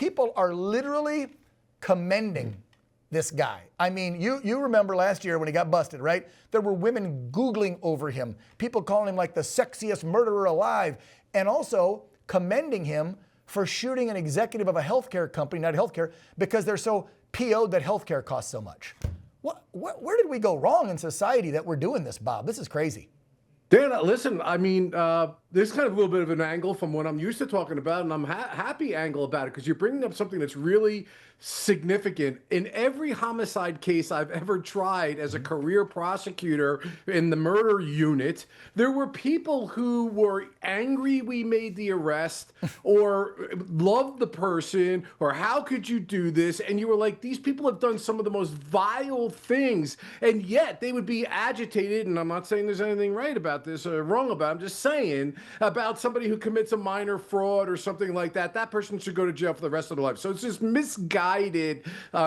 people are literally commending this guy. I mean, you remember last year when he got busted, right? There were women Googling over him, people calling him like the sexiest murderer alive, and also commending him for shooting an executive of a healthcare company, not healthcare, because they're so PO'd that healthcare costs so much. Where did we go wrong in society that we're doing this, Bob? This is crazy. Dan, listen, I mean, there's kind of a little bit of an angle from what I'm used to talking about, and I'm happy angle about it because you're bringing up something that's really significant. In every homicide case I've ever tried as a career prosecutor in the murder unit, there were people who were angry we made the arrest or loved the person or how could you do this? And you were like, these people have done some of the most vile things, and yet they would be agitated, and I'm not saying there's anything right about this or wrong about it, I'm just saying about somebody who commits a minor fraud or something like that, that person should go to jail for the rest of their life. So it's this misguided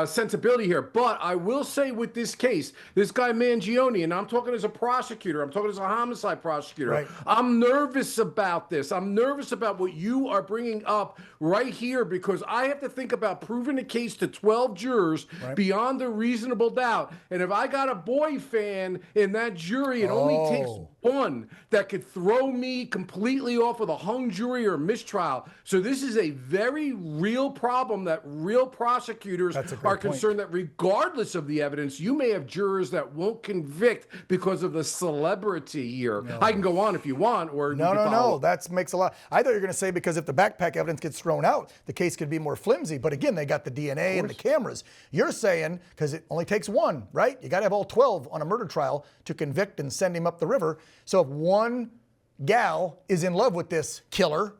sensibility here. But I will say with this case, this guy Mangione, and I'm talking as a prosecutor, I'm talking as a homicide prosecutor, right. I'm nervous about this. I'm nervous about what you are bringing up right here because I have to think about proving a case to 12 jurors beyond a reasonable doubt. And if I got a boy fan in that jury, it only takes one that could throw me completely off of a hung jury or mistrial. So this is a very real problem that real prosecutors are concerned that regardless of the evidence, you may have jurors that won't convict because of the celebrity here. No. I can go on if you want. Or No. That makes a lot. I thought you were going to say because if the backpack evidence gets thrown out, the case could be more flimsy. But again, they got the DNA and the cameras. You're saying, because it only takes one, right? You got to have all 12 on a murder trial to convict and send him up the river. So if one gal is in love with this killer,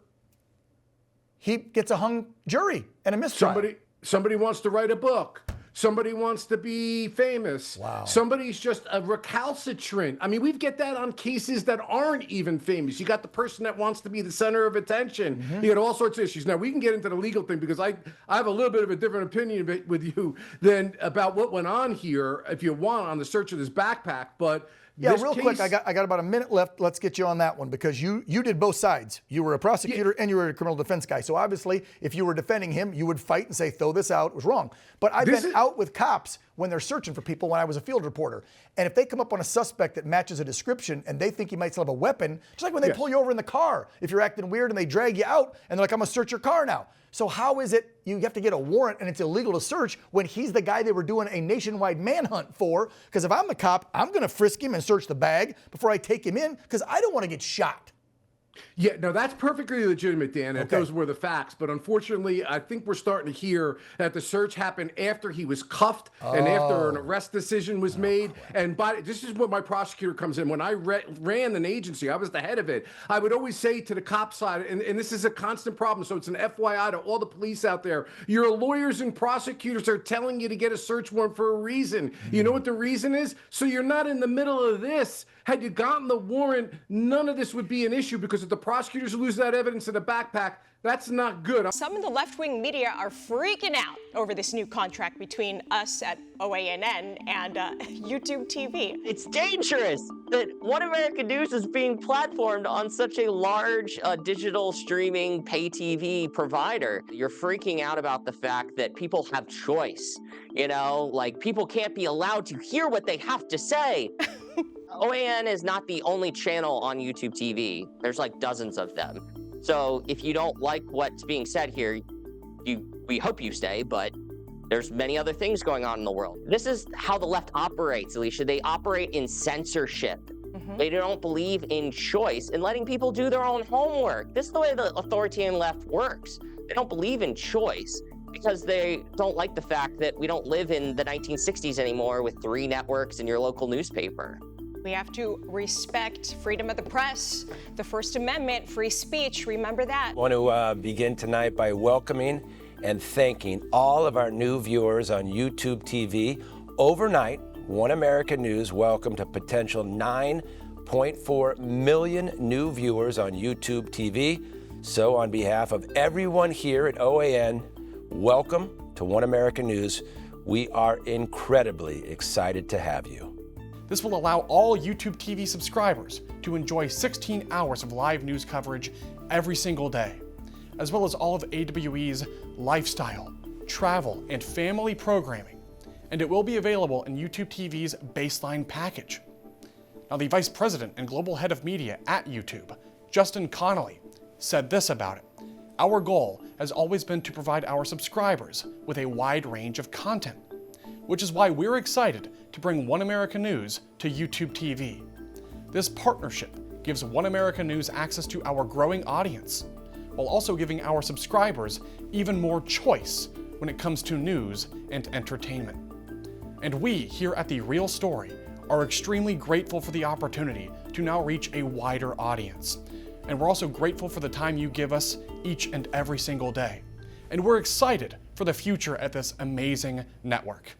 he gets a hung jury and a mistrial. Somebody wants to write a book. Somebody wants to be famous. Wow. Somebody's just a recalcitrant. I mean, we get that on cases that aren't even famous. You got the person that wants to be the center of attention. You got all sorts of issues. Now, we can get into the legal thing because I have a little bit of a different opinion with you than about what went on here, if you want, on the search of this backpack. But yeah, real quick, I got about a minute left. Let's get you on that one because you did both sides. You were a prosecutor and you were a criminal defense guy. So obviously, if you were defending him, you would fight and say, throw this out, it was wrong. But I've been out with cops when they're searching for people when I was a field reporter. And if they come up on a suspect that matches a description and they think he might still have a weapon, just like when they pull you over in the car, if you're acting weird and they drag you out and they're like, I'm gonna search your car now. So how is it you have to get a warrant and it's illegal to search when he's the guy they were doing a nationwide manhunt for? Because if I'm the cop, I'm going to frisk him and search the bag before I take him in because I don't want to get shot. Yeah, no, that's perfectly legitimate, Dan. Okay. Those were the facts. But unfortunately, I think we're starting to hear that the search happened after he was cuffed and after an arrest decision was made. And this is what my prosecutor comes in. When I ran an agency, I was the head of it. I would always say to the cop side, and this is a constant problem, so it's an FYI to all the police out there, your lawyers and prosecutors are telling you to get a search warrant for a reason. You know what the reason is? So you're not in the middle of this. Had you gotten the warrant, none of this would be an issue because if the prosecutors lose that evidence in the backpack, that's not good. Some in the left-wing media are freaking out over this new contract between us at OANN and YouTube TV. It's dangerous that One American News is being platformed on such a large digital streaming pay TV provider. You're freaking out about the fact that people have choice. You know, like people can't be allowed to hear what they have to say. OAN is not the only channel on YouTube TV. There's like dozens of them. So if you don't like what's being said here, we hope you stay, but there's many other things going on in the world. This is how the left operates, Alicia. They operate in censorship. They don't believe in choice and letting people do their own homework. This is the way the authoritarian left works. They don't believe in choice because they don't like the fact that we don't live in the 1960s anymore with 3 networks and your local newspaper. We have to respect freedom of the press, the First Amendment, free speech. Remember that. I want to begin tonight by welcoming and thanking all of our new viewers on YouTube TV. Overnight, One American News welcomed a potential 9.4 million new viewers on YouTube TV. So on behalf of everyone here at OAN, welcome to One American News. We are incredibly excited to have you. This will allow all YouTube TV subscribers to enjoy 16 hours of live news coverage every single day. as well as all of AWE's lifestyle, travel, and family programming, and it will be available in YouTube TV's baseline package. Now, the Vice President and Global Head of Media at YouTube, Justin Connolly, said this about it. Our goal has always been to provide our subscribers with a wide range of content, which is why we're excited to bring One America News to YouTube TV. This partnership gives One America News access to our growing audience, while also giving our subscribers even more choice when it comes to news and entertainment. And we here at The Real Story are extremely grateful for the opportunity to now reach a wider audience. And we're also grateful for the time you give us each and every single day. And we're excited for the future at this amazing network.